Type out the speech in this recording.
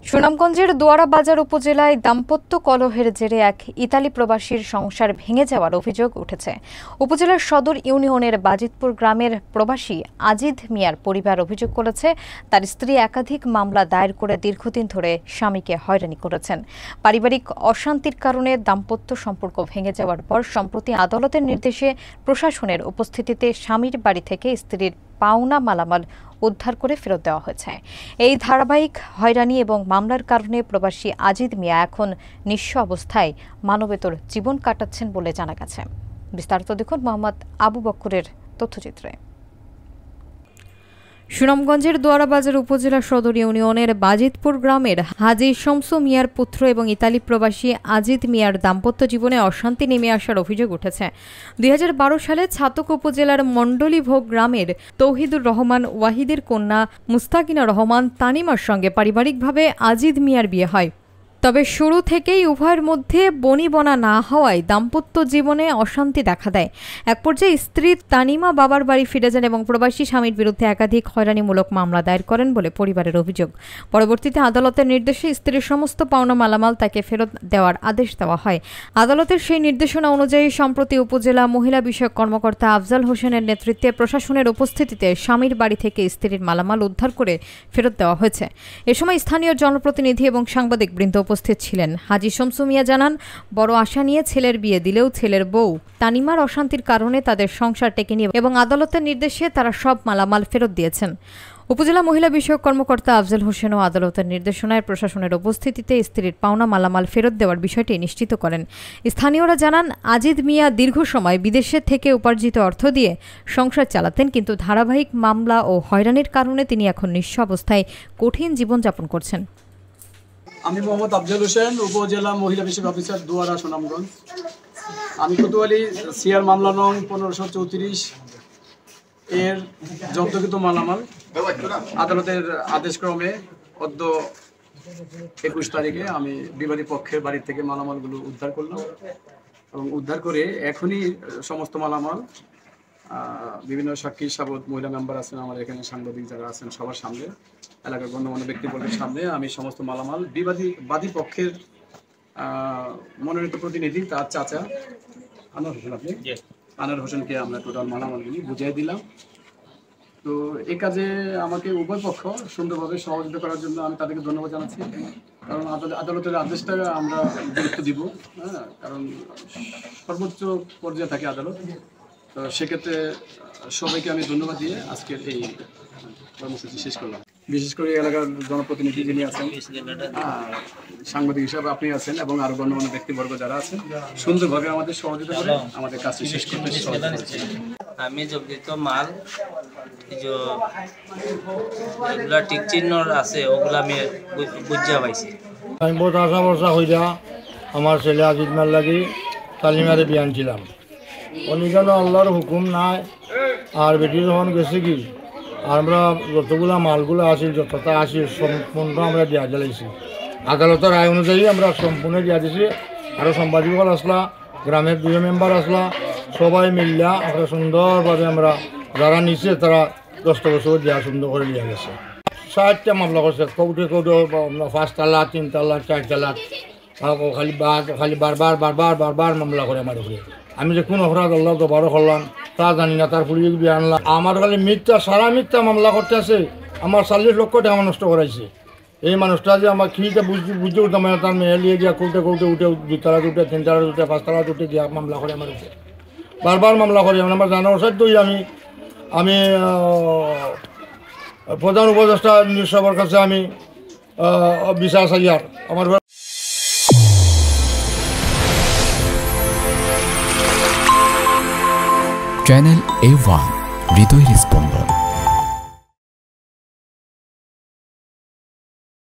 সুনামগঞ্জের দোয়ারাবাজার উপজেলায় দাম্পত্য কলহের জেরে এক ইতালি প্রবাসীর সংসার ভেঙে যাওয়ার অভিযোগ উঠেছে। উপজেলার সদর ইউনিয়নের বাজিতপুর গ্রামের প্রবাসী আজিদ মিয়ার পরিবার অভিযোগ করেছে, তার স্ত্রী একাধিক মামলা দায়ের করে দীর্ঘদিন ধরে স্বামীকে হয়রানি করেছেন। পারিবারিক অশান্তির কারণে দাম্পত্য সম্পর্ক ভেঙে যাওয়ার পর সম্প্রতি আদালতের নির্দেশে প্রশাসনের উপস্থিতিতে স্বামীর বাড়ি থেকে স্ত্রীর পাওনা মালামাল উদ্ধার করে ফেরত দেওয়া হয়েছে। এই ধারাবাহিক হয়রানি এবং মামলার কারণে প্রবাসী আজিদ মিয়া এখন নিঃস্ব অবস্থায় মানবেতর জীবন কাটাচ্ছেন বলে জানা গেছে। বিস্তারিত দেখুন মোহাম্মদ আবু বক্করের তথ্যচিত্রে। সুনামগঞ্জের দোয়ারাবাজার উপজেলা সদর ইউনিয়নের বাজিতপুর গ্রামের হাজী শমসু মিয়ার পুত্র এবং ইতালি প্রবাসী আজিদ মিয়ার দাম্পত্য জীবনে অশান্তি নেমে আসার অভিযোগ উঠেছে। 2012 সালে ছাতক উপজেলার মণ্ডলীভোগ গ্রামের তৌহিদুর রহমান ওয়াহিদের কন্যা মুস্তাকিনা রহমান তানিমার সঙ্গে পারিবারিকভাবে আজিদ মিয়ার বিয়ে হয়। তবে শুরু থেকেই উভয়ের মধ্যে বনিবনা না হওয়ায় দাম্পত্য জীবনে অশান্তি দেখা দেয়। এক পর্যায়ে স্ত্রী তানিমা বাবার বাড়ি ফিরে যান এবং প্রবাসী স্বামীর বিরুদ্ধে একাধিক হয়রানিমূলক মামলা দায়ের করেন বলে পরিবারের অভিযোগ। পরবর্তীতে আদালতের নির্দেশে স্ত্রীর সমস্ত পাওনা মালামাল তাকে ফেরত দেওয়ার আদেশ দেওয়া হয়। আদালতের সেই নির্দেশনা অনুযায়ী সম্প্রতি উপজেলা মহিলা বিষয়ক কর্মকর্তা আফজাল হোসেনের নেতৃত্বে প্রশাসনের উপস্থিতিতে স্বামীর বাড়ি থেকে স্ত্রীর মালামাল উদ্ধার করে ফেরত দেওয়া হয়েছে। এ সময় স্থানীয় জনপ্রতিনিধি এবং সাংবাদিক বৃন্দ উপস্থিত ছিলেন। হাজী শমসু মিয়া জানান, বড় আশা নিয়ে ছেলের বিয়ে দিলেও ছেলের বউ তানিমার অশান্তির কারণে তাদের সংসার টেকেনি এবং আদালতের নির্দেশে তারা সব মালামাল ফেরত দিয়েছেন। উপজেলা মহিলা বিষয়ক কর্মকর্তা আফজাল হোসেনও আদালতের নির্দেশনায় প্রশাসনের উপস্থিতিতে স্ত্রীর পাওনা মালামাল ফেরত দেওয়ার বিষয়টি নিশ্চিত করেন। স্থানীয়রা জানান, আজিদ মিয়া দীর্ঘ সময় বিদেশে থেকে উপার্জিত অর্থ দিয়ে সংসার চালাতেন, কিন্তু ধারাবাহিক মামলা ও হয়রানির কারণে তিনি এখন নিঃস্ব অবস্থায় কঠিন জীবনযাপন করছেন। আমি মোহাম্মদ আফজাল হোসেন, উপজেলা মহিলা বিষয়ক অফিসার, দোয়ারা, সুনামগঞ্জ। আমি কোতোয়ালি সিআর মামলা নং 1534 এর জব্দকৃত মালামাল আদালতের আদেশক্রমে অদ্য 21 তারিখে আমি বিবাদী পক্ষের বাড়ি থেকে মালামালগুলো উদ্ধার করলাম এবং উদ্ধার করে এখনই সমস্ত মালামাল বিভিন্ন সাক্ষী সাবত মহিলা মেম্বার আছেন, আমার এখানে সাংবাদিক যারা আছেন, সবার সামনে, এলাকার গণ্যমান্য ব্যক্তিবর্গের সামনে আমি সমস্ত মালামাল বাদী পক্ষের মনোনীত প্রতিনিধি তার চাচা আনোয়ার হোসেনকে আমরা টোটাল মালামালগুলি বুঝিয়ে দিলাম। তো এই কাজে আমাকে উভয় পক্ষ সুন্দরভাবে সহযোগিতা করার জন্য আমি তাদেরকে ধন্যবাদ জানাচ্ছি। কারণ আদালতের আদেশটা আমরা গুরুত্ব দিব, হ্যাঁ, কারণ সর্বোচ্চ পর্যায়ে থাকে আদালত। তো সেক্ষেত্রে সবাইকে আমি ধন্যবাদ দিয়ে আজকের এই কর্মসূচি শেষ করলাম। বিশেষ করে এলাকার জনপ্রতিনিধি যিনি আছেন, সাংবাদিক হিসাবে আপনি আছেন এবং আরো গণ্যমান্য ব্যক্তিবর্গ যারা আছেন, সুন্দরভাবে আমাদের সহযোগিতা করে আমাদের কাজটি শেষ করতে সহযোগিতা করেছেন। আমি জব্দিত মাল যেগুলা টিক চিহ্ন আছে ওগুলা আমি বুঝা পাইছি। আমি বহুত আশা ভরসা হইয়া আমার ছেলে আজিদ মাল লাগি তালিমারে বিয়ে আনছিলাম। অনিকানো আল্লাহর হুকুম নাই, আর বেটি যখন গেছে কি আমরা যতগুলা মালগুলো আসিল যতটা আসিল সম্পূর্ণ আমরা দিয়া জ্বালাইছি। আদালতের রায় অনুযায়ী আমরা সম্পূর্ণ দিয়া দিছি। আরও সাংবাদিকল আসলা, গ্রামের 2 মেম্বার আসলা, সবাই মিললা আমরা সুন্দরভাবে আমরা যারা নিছে তারা 10 বছর দিয়া সুন্দর করে লিয়া গেছে। 60টা মামলা করছে, কৌটে 5 তালাক, 3 তালাক, 4 তালাক, খালি বারবার মামলা করে আমার উপরে। আমি যে কোন অপরাধ আল্লাহ তো বড় করলাম তা জানি না, তার পুলিশ বিয়ে আনলাম। আমার খালি সারা মিথ্যা মামলা করতে আছে। আমার 40 লক্ষ টাকা নষ্ট করাইছে। এই মানুষটা যে আমার খিটা বুঝতে উঠতাম না, তার মেয়ে নিয়ে গিয়া কৌটে উঠে 2 তালা উঠে, 3 তালা উঠে, 5 তালা উঠে গিয়া মামলা করে আমার উপরে, বারবার মামলা করে। আমার জানার সাথেই আমি প্রধান উপদেষ্টা সবার কাছে আমি বিচার চাই। আর আমার চ্যানেল A1 হৃদয়ের স্পন্দন।